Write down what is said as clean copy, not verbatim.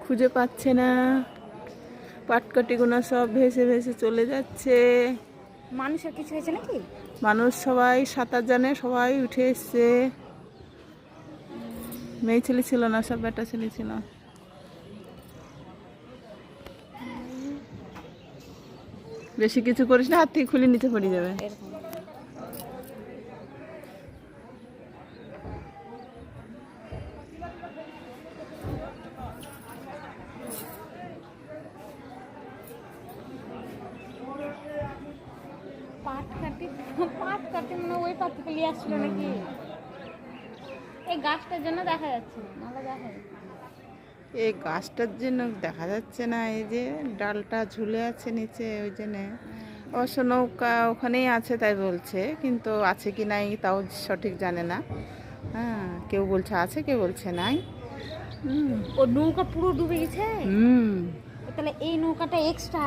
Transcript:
খুঁজে পাচ্ছে না, পাটকাঠিগুলো সব ভেসে ভেসে চলে যাচ্ছে। মানুষের কিছু হয়েছে নাকি? মানুষ সবাই সাঁতার জানে, সবাই উঠে এসছে। মেয়ে ছেলে ছিল না, সব বেটা ছেলে ছিল। বেশি কিছু করিস না, হাত থেকে খুলে নিচে পড়ে যাবে। এরকম পাট কাটি মানে ওই পাট থেকে নিয়ে আসছিল নাকি? এই গাছটার জন্য দেখা যাচ্ছে না, নাহলে দেখা যাচ্ছে। এই গাছটার জন্য দেখা যাচ্ছে না, এই যে ডালটা ঝুলে আছে নিচে, ওই জন্য। অবশ্য নৌকা ওখানেই আছে তাই বলছে, কিন্তু আছে কি নাই তাও সঠিক জানে না। হ্যাঁ, কেউ বলছে আছে, কেউ বলছে নাই। ও নৌকা পুরো ডুবে গেছে। হুম। তাহলে এই নৌকাটা এক্সট্রা